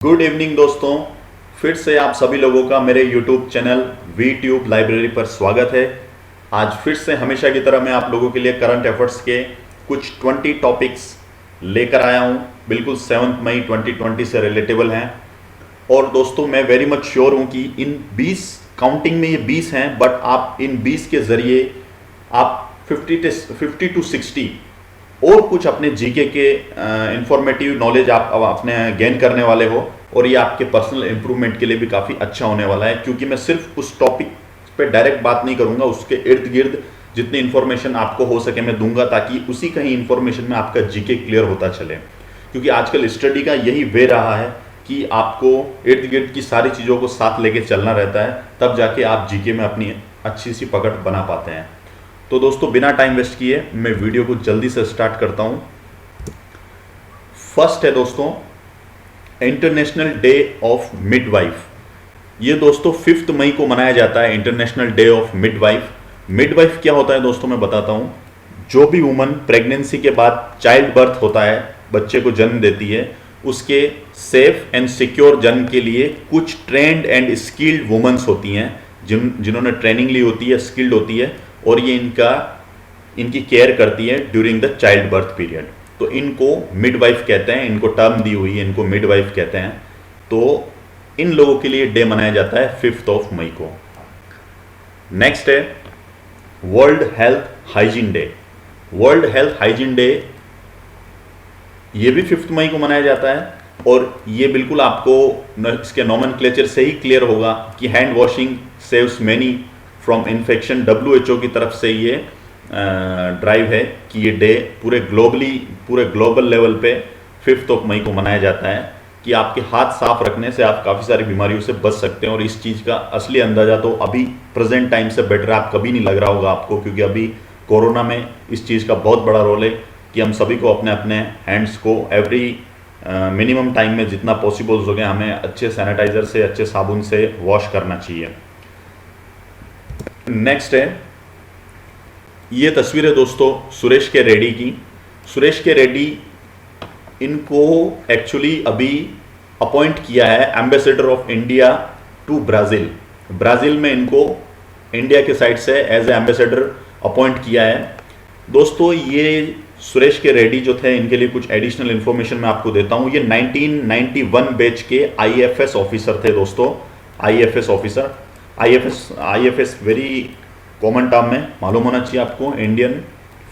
Good evening दोस्तों, फिर से आप सभी लोगों का मेरे YouTube channel V tube library पर स्वागत है। आज फिर से हमेशा की तरह मैं आप लोगों के लिए करंट अफेयर्स के कुछ 20 टॉपिक्स लेकर आया हूं। बिल्कुल 7 मई 2020 से रिलेटेबल हैं। और दोस्तों मैं वेरी मच श्योर हूं कि इन 20 काउंटिंग में ये 20 हैं, बट आप इन 20 के ज़रिए आप 50 टू 60 और कुछ अपने जीके के इंफॉर्मेटिव नॉलेज आप अब अपने गेन करने वाले हो। और ये आपके पर्सनल इंप्रूवमेंट के लिए भी काफ़ी अच्छा होने वाला है, क्योंकि मैं सिर्फ उस टॉपिक पे डायरेक्ट बात नहीं करूंगा, उसके इर्द गिर्द जितनी इन्फॉर्मेशन आपको हो सके मैं दूंगा, ताकि उसी का ही इन्फॉर्मेशन में आपका जीके क्लियर होता चले। क्योंकि आजकल स्टडी का यही वे रहा है कि आपको इर्द गिर्द की सारी चीज़ों को साथ लेके चलना रहता है, तब जाके आप जीके में अपनी अच्छी सी पकड़ बना पाते हैं। तो दोस्तों बिना टाइम वेस्ट किए मैं वीडियो को जल्दी से स्टार्ट करता हूं। फर्स्ट है दोस्तों इंटरनेशनल डे ऑफ मिडवाइफ। ये दोस्तों 5 मई को मनाया जाता है, international day of midwife. Midwife क्या होता है दोस्तों मैं बताता हूं। जो भी वुमन प्रेगनेंसी के बाद चाइल्ड बर्थ होता है, बच्चे को जन्म देती है, उसके सेफ एंड सिक्योर जन्म के लिए कुछ ट्रेंड एंड स्किल्ड वुमेन्स होती हैं, जिन्होंने ट्रेनिंग ली होती है, स्किल्ड होती है, और ये इनकी केयर करती है during the child birth period. तो इनको मिडवाइफ कहते हैं, इनको टर्म दी हुई है, इनको मिडवाइफ कहते हैं। तो इन लोगों के लिए डे मनाया जाता है 5 मई को। नेक्स्ट है world health hygiene day. World health hygiene day ये भी 5 मई को मनाया जाता है, और ये बिल्कुल आपको इसके नॉमेनक्लेचर से ही क्लियर होगा कि hand washing saves many from infection. WHO की तरफ से ये ड्राइव है कि ये डे पूरे ग्लोबल लेवल पे 5 मई को मनाया जाता है, कि आपके हाथ साफ रखने से आप काफ़ी सारी बीमारियों से बच सकते हैं। और इस चीज़ का असली अंदाज़ा तो अभी प्रेजेंट टाइम से बेटर आप कभी नहीं लग रहा होगा आपको, क्योंकि अभी कोरोना में इस चीज़ का बहुत बड़ा रोल है कि हम सभी को अपने अपने हैंड्स को एवरी मिनिमम टाइम में जितना पॉसिबल हो गया हमें अच्छे सैनिटाइजर से, अच्छे साबुन से वॉश करना चाहिए। नेक्स्ट है ये तस्वीर है दोस्तों सुरेश के रेड्डी की। सुरेश के रेड्डी इनको एक्चुअली अभी अपॉइंट किया है ambassador of India to Brazil. Brazil में इनको इंडिया के साइड से एज ए एम्बेसडर अपॉइंट किया है। दोस्तों ये सुरेश के रेड्डी जो थे, इनके लिए कुछ एडिशनल इन्फॉर्मेशन मैं आपको देता हूँ। ये 1991 बैच के IFS ऑफिसर थे दोस्तों। IFS officer, IFS very common term में मालूम होना चाहिए आपको, Indian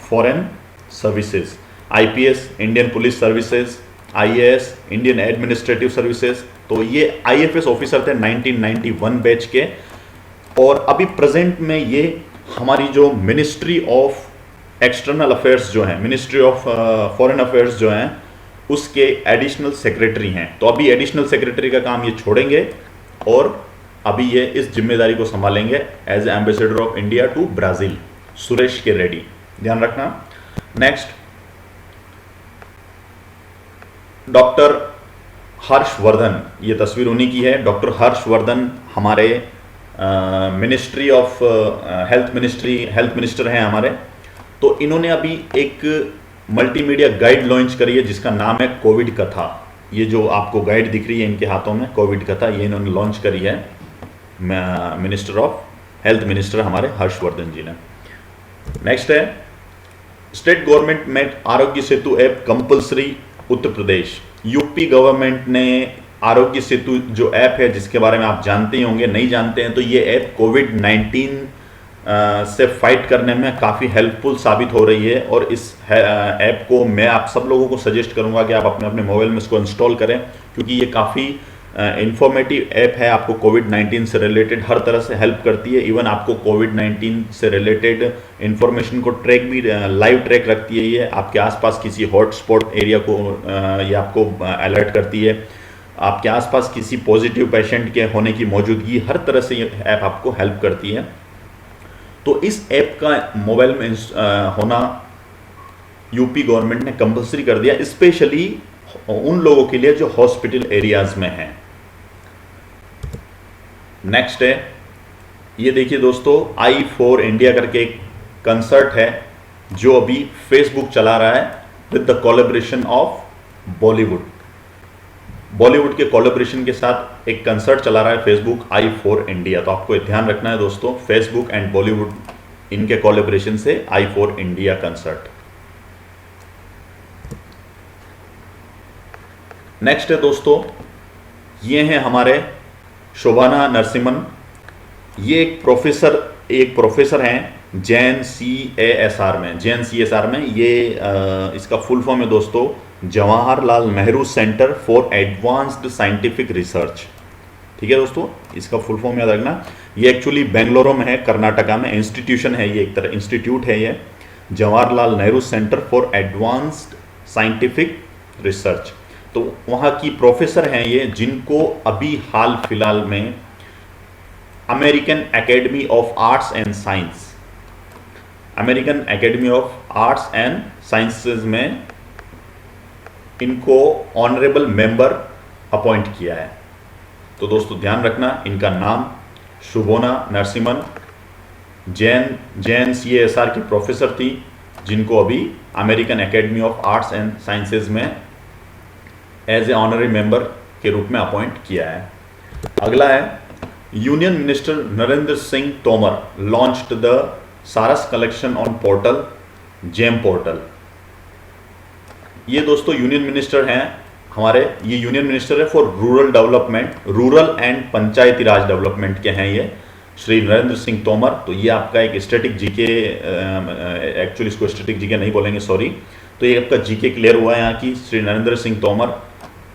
foreign services. IPS Indian police services, IAS Indian administrative services. तो ये IFS ऑफिसर थे 1991 बैच के। और अभी प्रेजेंट में ये हमारी जो मिनिस्ट्री ऑफ एक्सटर्नल अफेयर्स जो है, मिनिस्ट्री ऑफ फॉरेन अफेयर्स जो हैं, उसके एडिशनल सेक्रेटरी हैं। तो अभी एडिशनल सेक्रेटरी का काम ये छोड़ेंगे और अभी ये इस जिम्मेदारी को संभालेंगे as ambassador of India to Brazil, Suresh K Reddy, ध्यान रखना। नेक्स्ट डॉक्टर हर्षवर्धन, ये तस्वीर उन्हीं की है। डॉक्टर हर्षवर्धन हमारे मिनिस्ट्री ऑफ हेल्थ मिनिस्टर हैं हमारे। तो इन्होंने अभी एक मल्टीमीडिया गाइड लॉन्च करी है जिसका नाम है कोविड कथा। ये जो आपको गाइड दिख रही है इनके हाथों में, कोविड कथा, ये इन्होंने लॉन्च करी है मिनिस्टर ऑफ हेल्थ मिनिस्टर हमारे हर्षवर्धन जी ने। नेक्स्ट है state government made Aarogya Setu app compulsory Uttar Pradesh. UP government ने आरोग्य सेतु जो ऐप है, जिसके बारे में आप जानते ही होंगे, नहीं जानते हैं तो ये ऐप कोविड-19 से फाइट करने में काफ़ी हेल्पफुल साबित हो रही है। और इस ऐप को मैं आप सब लोगों को सजेस्ट करूंगा कि आप अपने अपने मोबाइल में इसको इंस्टॉल करें, क्योंकि ये काफ़ी इंफॉर्मेटिव ऐप है। आपको कोविड-19 से रिलेटेड हर तरह से हेल्प करती है। इवन आपको कोविड-19 से रिलेटेड इंफॉर्मेशन को ट्रैक भी, लाइव ट्रैक रखती है। ये आपके आसपास किसी हॉटस्पॉट एरिया को ये आपको अलर्ट करती है। आपके आसपास किसी पॉजिटिव पेशेंट के होने की मौजूदगी, हर तरह से ये ऐप आपको हेल्प करती है। तो इस ऐप का मोबाइल में होना यूपी गवर्नमेंट ने कंपल्सरी कर दिया, स्पेशली उन लोगों के लिए जो हॉस्पिटल एरियाज में हैं। नेक्स्ट है ये देखिए दोस्तों, I4 इंडिया करके एक कंसर्ट है जो अभी फेसबुक चला रहा है with the collaboration of Bollywood. Bollywood के कोलैबोरेशन के साथ एक कंसर्ट चला रहा है फेसबुक आई फॉर इंडिया। तो आपको ध्यान रखना है दोस्तों, फेसबुक एंड बॉलीवुड इनके कोलैबोरेशन से I for India concert. Next है दोस्तों, ये हैं हमारे शोभाना नरसिम्हन। ये एक प्रोफेसर हैं जैन CASR में। ये इसका फुल फॉर्म है दोस्तों Jawaharlal Nehru centre for advanced scientific research. ठीक है दोस्तों, इसका फुल फॉर्म याद रखना। ये एक्चुअली बेंगलुरु में है, कर्नाटका में इंस्टीट्यूशन है, ये एक तरह इंस्टीट्यूट है ये, Jawaharlal Nehru centre for advanced scientific research. तो वहाँ की प्रोफेसर हैं ये, जिनको अभी हाल फिलहाल में American academy of arts and sciences में इनको ऑनरेबल मेंबर अपॉइंट किया है। तो दोस्तों ध्यान रखना, इनका नाम शोभाना नरसिम्हन, जैन CASR की प्रोफेसर थी, जिनको अभी American academy of arts and sciences में एज ए ऑनररी मेंबर के रूप में अपॉइंट किया है। अगला है union minister Narendra Singh Tomar launched the Saras collection on portal GeM portal. ये दोस्तों यूनियन मिनिस्टर हैं हमारे, ये यूनियन मिनिस्टर है for rural development, rural and panchayati raj development के हैं ये श्री नरेंद्र सिंह तोमर। तो ये आपका एक स्टैटिक जीके, एक्चुअली इसको स्टैटिक जीके नहीं बोलेंगे, सॉरी। तो ये आपका जीके क्लियर हुआ है यहाँ की। श्री नरेंद्र सिंह तोमर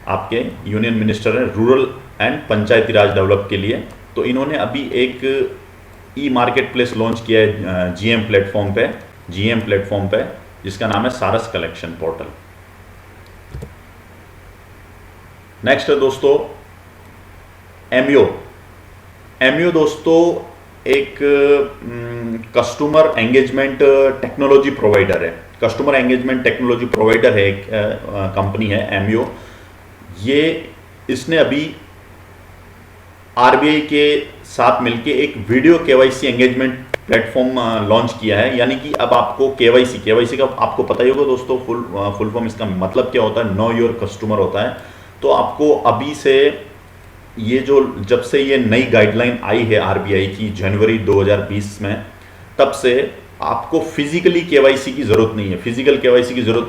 आपके यूनियन मिनिस्टर हैं rural and panchayati Raj develop के लिए। तो इन्होंने अभी एक मार्केट प्लेस लॉन्च किया है GM प्लेटफॉर्म पे, जिसका नाम है सारस कलेक्शन पोर्टल। नेक्स्ट है दोस्तों एमओ दोस्तों एक कस्टमर एंगेजमेंट टेक्नोलॉजी प्रोवाइडर है। एक कंपनी है एमओ। इसने अभी RBI के साथ मिलके एक video KYC engagement platform launch किया है। यानी कि अब आपको KYC का आपको पता ही होगा दोस्तों, फुल फॉर्म इसका मतलब क्या होता है, नो योर कस्टमर होता है। तो आपको अभी से जब से ये नई गाइडलाइन आई है RBI की जनवरी 2020 में, तब से आपको फिजिकली KYC की जरूरत नहीं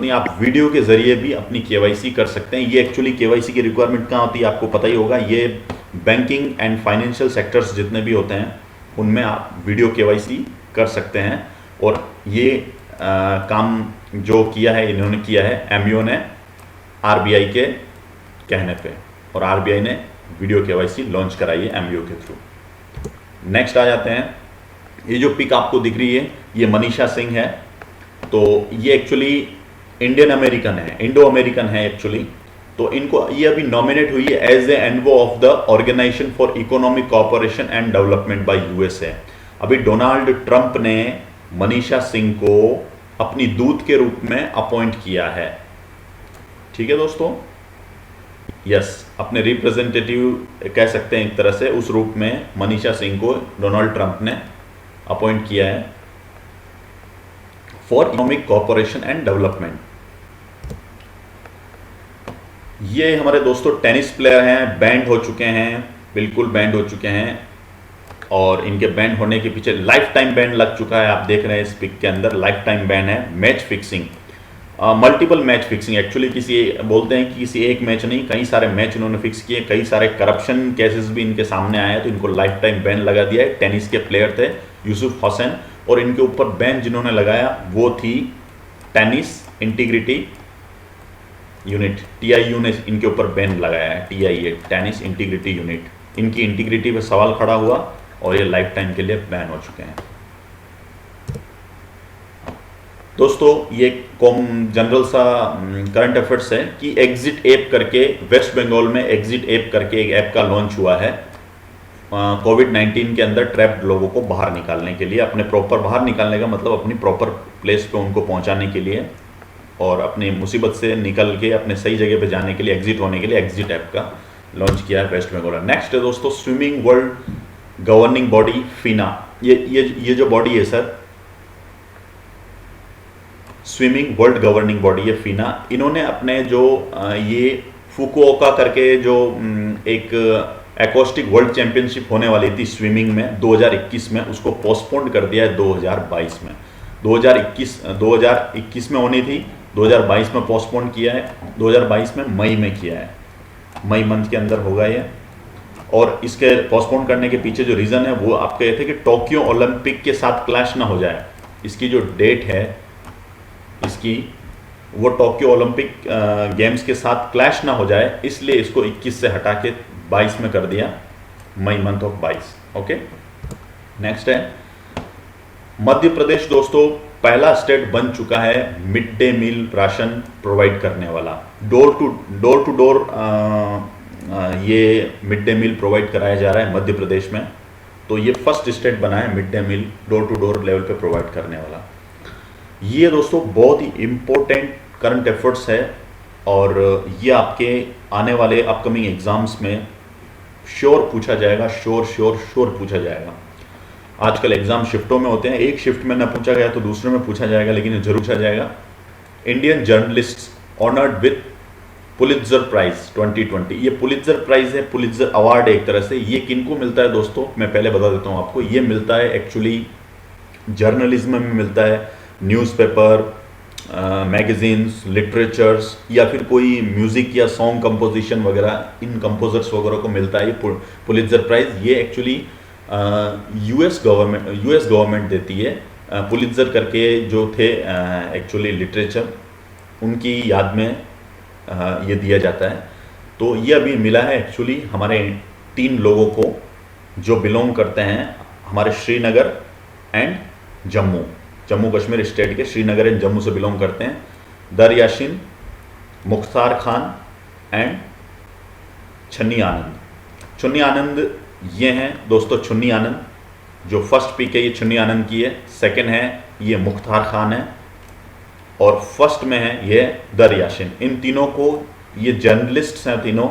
है, आप वीडियो के जरिए भी अपनी KYC कर सकते हैं। ये एक्चुअली KYC की रिक्वायरमेंट कहाँ होती है आपको पता ही होगा, ये बैंकिंग एंड फाइनेंशियल सेक्टर्स जितने भी होते हैं उनमें आप वीडियो KYC कर सकते हैं। और ये काम जो किया है इन्होंने किया है एमओ ने RBI के कहने पे, और RBI ने वीडियो KYC लॉन्च कराई है एमओ के थ्रू। नेक्स्ट आ जाते हैं, ये जो पिक आपको दिख रही है ये मनीषा सिंह है। तो ये एक्चुअली इंडो अमेरिकन है एक्चुअली। तो इनको ये अभी नॉमिनेट हुई है as a envoy of the organisation for economic cooperation and development by USA। अभी डोनाल्ड ट्रंप ने मनीषा सिंह को अपनी दूत के रूप में अपॉइंट किया है। ठीक है दोस्तों, यस, अपने रिप्रेजेंटेटिव कह सकते हैं एक तरह से, उस रूप में मनीषा सिंह को डोनाल्ड ट्रंप ने अपॉइंट किया है for economic cooperation and development. ये हमारे दोस्तों टेनिस प्लेयर हैं, बैंड हो चुके हैं, बिल्कुल बैंड हो चुके हैं, और इनके बैंड होने के पीछे लाइफ टाइम बैंड लग चुका है। आप देख रहे हैं इस पिक के अंदर लाइफ टाइम बैंड है। Match fixing, multiple match fixing, actually बोलते हैं कि किसी एक मैच नहीं, कई सारे मैच इन्होंने फिक्स किए, कई सारे करप्शन केसेस भी इनके सामने आए हैं, तो इनको लाइफ टाइम बैन लगा दिया है। टेनिस के प्लेयर थे यूसुफ हुसैन, और इनके ऊपर बैन जिन्होंने लगाया वो थी टेनिस इंटीग्रिटी यूनिट, TIU ने इनके ऊपर बैन लगाया है। TIA, टेनिस इंटीग्रिटी यूनिट, इनकी इंटीग्रिटी पे सवाल खड़ा हुआ और ये लाइफ टाइम के लिए बैन हो चुके हैं। दोस्तों ये जनरल सा करंट अफेयर्स है कि एग्जिट ऐप करके, वेस्ट बंगाल में एग्जिट ऐप करके एक ऐप का लॉन्च हुआ है कोविड-19 के अंदर ट्रैप्ड लोगों को बाहर निकालने के लिए, अपने प्रॉपर बाहर निकालने का मतलब अपनी प्रॉपर प्लेस पे उनको पहुंचाने के लिए, और अपनी मुसीबत से निकल के अपने सही जगह पे जाने के लिए, एग्जिट होने के लिए एग्जिट ऐप का लॉन्च किया है वेस्ट बंगाल। नेक्स्ट है दोस्तों swimming world governing body FINA। ये जो बॉडी है sir, swimming world governing body है FINA, इन्होंने अपने जो ये फुकुओका करके जो एक एक्वास्टिक वर्ल्ड चैंपियनशिप होने वाली थी स्विमिंग में 2021 में, उसको पोस्टपोन कर दिया है 2022 में। 2021 में होनी थी, 2022 में पोस्टपोन किया है, 2022 में मई में किया है, मई मंथ के अंदर होगा ये। और इसके पोस्टपोन करने के पीछे जो रीज़न है वो आप कहे थे कि टोक्यो ओलंपिक के साथ क्लैश ना हो जाए, इसकी जो डेट है इसकी वो टोक्यो ओलंपिक गेम्स के साथ क्लैश ना हो जाए, इसलिए इसको 21 से हटा के 22 में कर दिया, May month of 22। Okay, next है मध्य प्रदेश। दोस्तों पहला स्टेट बन चुका है mid day meal ration provide करने वाला। डोर टू डोर ये मिड डे मील प्रोवाइड कराया जा रहा है मध्य प्रदेश में। तो ये फर्स्ट स्टेट बना है mid day meal door to door level पे प्रोवाइड करने वाला। ये दोस्तों बहुत ही इम्पोर्टेंट करंट एफर्ट्स है और ये आपके आने वाले अपकमिंग एग्जाम्स में श्योर पूछा जाएगा, श्योर पूछा जाएगा। आजकल एग्जाम शिफ्टों में होते हैं, एक शिफ्ट में ना पूछा गया तो दूसरे में पूछा जाएगा, लेकिन जरूर पूछा जाएगा। Indian journalist honoured with Pulitzer prize 2020। ये पुलित्जर प्राइज है, पुलित्जर अवार्ड एक तरह से। ये किनको मिलता है दोस्तों, मैं पहले बता देता हूँ आपको। ये मिलता है एक्चुअली जर्नलिज्म में मिलता है, न्यूज़पेपर, मैगजीन्स, लिटरेचर्स या फिर कोई म्यूज़िक या सॉन्ग कंपोजिशन वगैरह, इन कंपोजर्स वगैरह को मिलता है ये पुलित्जर प्राइज़। ये एक्चुअली यूएस गवर्नमेंट देती है। पुलित्जर करके जो थे एक्चुअली लिटरेचर, उनकी याद में ये दिया जाता है। तो ये अभी मिला है एक्चुअली हमारे 3 लोगों को जो बिलोंग करते हैं हमारे श्रीनगर एंड जम्मू कश्मीर स्टेट के श्रीनगर एंड जम्मू से बिलोंग करते हैं। दर याशीन, मुख्तार खान एंड चुन्नी आनंद ये हैं दोस्तों। चुन्नी आनंद जो फर्स्ट पिक है ये चुन्नी आनंद की है, सेकंड है ये मुख्तार खान है और फर्स्ट में है ये दर याशीन। इन तीनों को, ये जर्नलिस्ट्स हैं तीनों।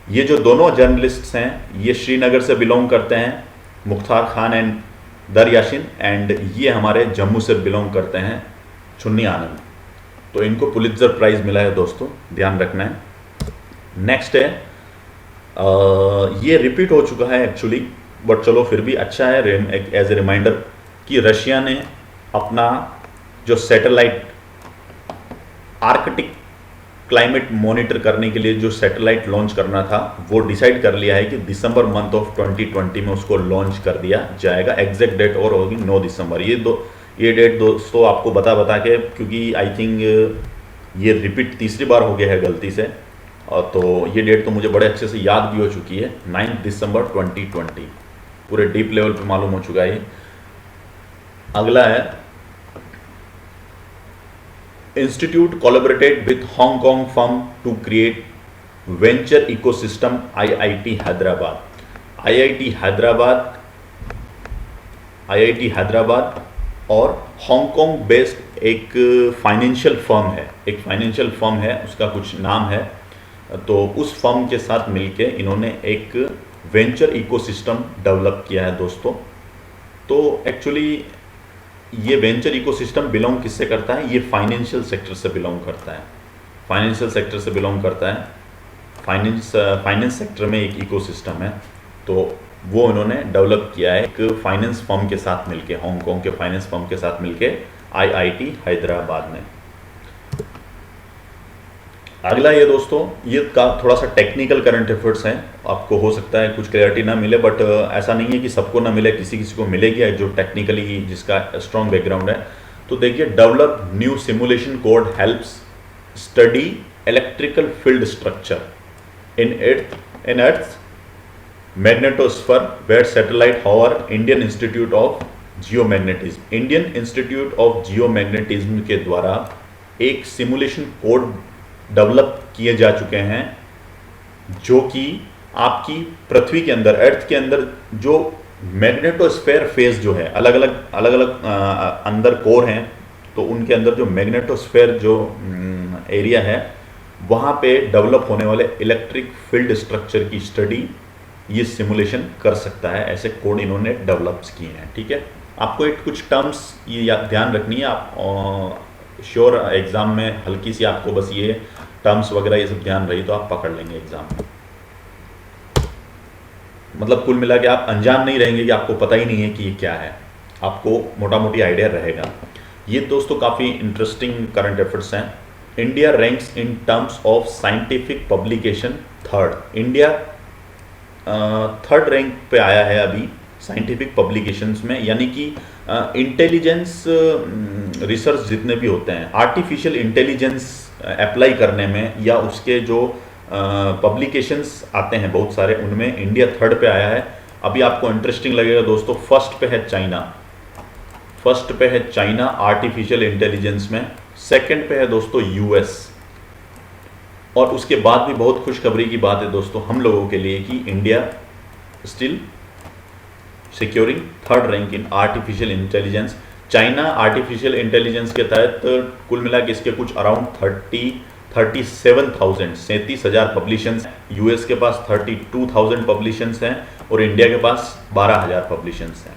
ये जो दोनों जर्नलिस्ट्स हैं ये श्रीनगर से बिलोंग करते हैं, मुख्तार खान एंड दर याशीन, एंड ये हमारे जम्मू से बिलोंग करते हैं, चुन्नी आनंद। तो इनको पुलित्जर प्राइज मिला है दोस्तों, ध्यान रखना है। नेक्स्ट है ये रिपीट हो चुका है एक्चुअली, बट चलो फिर भी अच्छा है एज ए रिमाइंडर कि रशिया ने अपना जो सैटेलाइट आर्कटिक क्लाइमेट मॉनिटर करने के लिए जो सैटेलाइट लॉन्च करना था वो डिसाइड कर लिया है कि दिसंबर मंथ ऑफ 2020 में उसको लॉन्च कर दिया जाएगा। एग्जैक्ट डेट और होगी 9 दिसंबर। ये डेट दोस्तों आपको बता के, क्योंकि आई थिंक ये रिपीट तीसरी बार हो गया है गलती से, और तो ये डेट तो मुझे बड़े अच्छे से याद भी हो चुकी है, 9 दिसंबर 2020, पूरे डीप लेवल पे मालूम हो चुका है। अगला है institute collaborated with Hong Kong firm to create venture ecosystem IIT Hyderabad और हांगकांग बेस्ड एक फाइनेंशियल फर्म है, उसका कुछ नाम है। तो उस फर्म के साथ मिलके इन्होंने एक वेंचर इकोसिस्टम डेवलप किया है दोस्तों। तो एक्चुअली ये वेंचर इकोसिस्टम बिलोंग किससे करता है, ये फाइनेंशियल सेक्टर से बिलोंग करता है। फाइनेंस सेक्टर में एक इकोसिस्टम है, तो वो इन्होंने डेवलप किया है एक फाइनेंस फर्म के साथ मिलके, हांगकांग के फाइनेंस फर्म के साथ मिलके आईआईटी हैदराबाद में। अगला ये दोस्तों, ये का थोड़ा सा टेक्निकल करंट अफेयर्स हैं, आपको हो सकता है कुछ क्लैरिटी ना मिले, बट ऐसा नहीं है कि सबको ना मिले, किसी को मिलेगी जो टेक्निकली जिसका स्ट्रॉन्ग बैकग्राउंड है। तो देखिए, develop new simulation code helps study electrical field structure in earth magnetosphere where satellite hover Indian institute of geomagnetism के द्वारा एक सिमुलेशन कोड डेवलप किए जा चुके हैं, जो कि आपकी पृथ्वी के अंदर, अर्थ के अंदर जो मैग्नेटोस्फेयर फेज जो है, अलग अलग अंदर कोर हैं, तो उनके अंदर जो मैग्नेटोस्फेयर जो एरिया है वहाँ पे डेवलप होने वाले इलेक्ट्रिक फील्ड स्ट्रक्चर की स्टडी ये सिमुलेशन कर सकता है। ऐसे कोड इन्होंने डेवलप किए हैं। ठीक है, आपको एक कुछ टर्म्स ये ध्यान रखनी है, आप श्योर एग्जाम में हल्की सी आपको बस ये टर्म्स वगैरह ये सब ध्यान रही तो आप पकड़ लेंगे एग्जाम में। मतलब कुल मिला के आप अनजान नहीं रहेंगे कि आपको पता ही नहीं है कि ये क्या है, आपको मोटा मोटी आइडिया रहेगा। ये दोस्तों काफ़ी इंटरेस्टिंग करंट अफेयर्स हैं। India ranks in terms of scientific publication third. India third rank पे आया है अभी साइंटिफिक पब्लिकेशंस में, यानी कि इंटेलिजेंस रिसर्च जितने भी होते हैं, आर्टिफिशियल इंटेलिजेंस अप्लाई करने में या उसके जो पब्लिकेशंस आते हैं बहुत सारे, उनमें इंडिया थर्ड पे आया है। अभी आपको इंटरेस्टिंग लगेगा दोस्तों, फर्स्ट पे है चाइना, फर्स्ट पे है चाइना आर्टिफिशियल इंटेलिजेंस में, सेकंड पे है दोस्तों यूएस, और उसके बाद भी बहुत खुशखबरी की बात है दोस्तों हम लोगों के लिए कि India still securing third rank in artificial intelligence. China artificial intelligence के तहत कुल मिला के इसके कुछ अराउंड 37,000 पब्लिशंस, यूएस के पास 32,000 पब्लिशंस हैं और इंडिया के पास 12,000 पब्लिशंस हैं।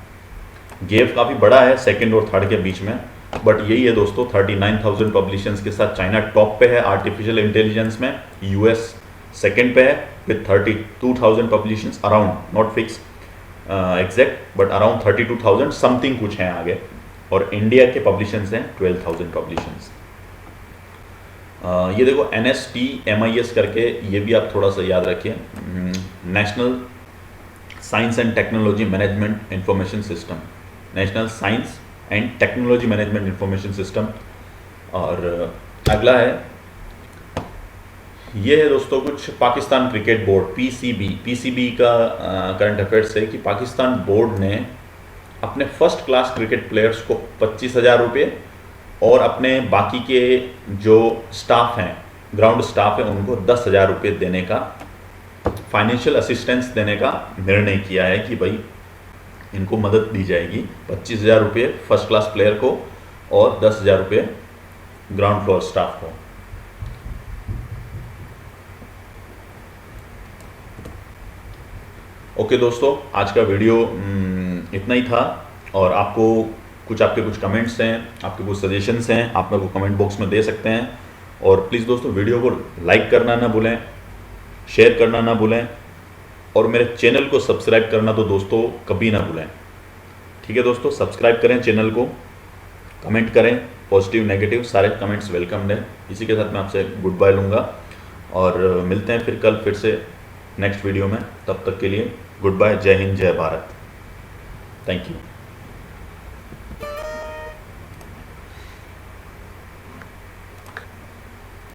गैप काफ़ी बड़ा है सेकंड और थर्ड के बीच में, बट यही है दोस्तों, 39,000 पब्लिशंस के साथ चाइना टॉप पे है आर्टिफिशियल इंटेलिजेंस में, यूएस सेकंड पे है with 32,000 publications around, not fix exact but around 32,000 something कुछ हैं आगे, और इंडिया के पब्लिशंस हैं 12,000 पब्लिशंस। ये देखो NSTMIS करके, ये भी आप थोड़ा सा याद रखिए, national science and technology management information system, national science and technology management information system. और अगला है, ये है दोस्तों कुछ पाकिस्तान क्रिकेट बोर्ड PCB का करंट अफेयर्स है कि पाकिस्तान बोर्ड ने अपने फर्स्ट क्लास क्रिकेट प्लेयर्स को 25,000 रुपये और अपने बाकी के जो स्टाफ हैं, ग्राउंड स्टाफ है, उनको 10,000 रुपये देने का, फाइनेंशियल असिस्टेंस देने का निर्णय किया है कि भाई इनको मदद दी जाएगी। 25,000 रुपये फर्स्ट क्लास प्लेयर को और 10,000 रुपये ग्राउंड फ्लोर स्टाफ को। ओके दोस्तों, आज का वीडियो इतना ही था, और आपको आपके कुछ कमेंट्स हैं, आपके कुछ सजेशंस हैं, आप मेरे को कमेंट बॉक्स में दे सकते हैं। और प्लीज़ दोस्तों वीडियो को लाइक करना ना भूलें, शेयर करना ना भूलें, और मेरे चैनल को सब्सक्राइब करना तो दोस्तों कभी ना भूलें। ठीक है दोस्तों, सब्सक्राइब करें चैनल को, कमेंट करें, पॉजिटिव नेगेटिव सारे कमेंट्स वेलकम हैं। इसी के साथ मैं आपसे गुड बाय लूँगा और मिलते हैं फिर कल फिर से नेक्स्ट वीडियो में। तब तक के लिए गुड बाय, जय हिंद, जय भारत, थैंक यू।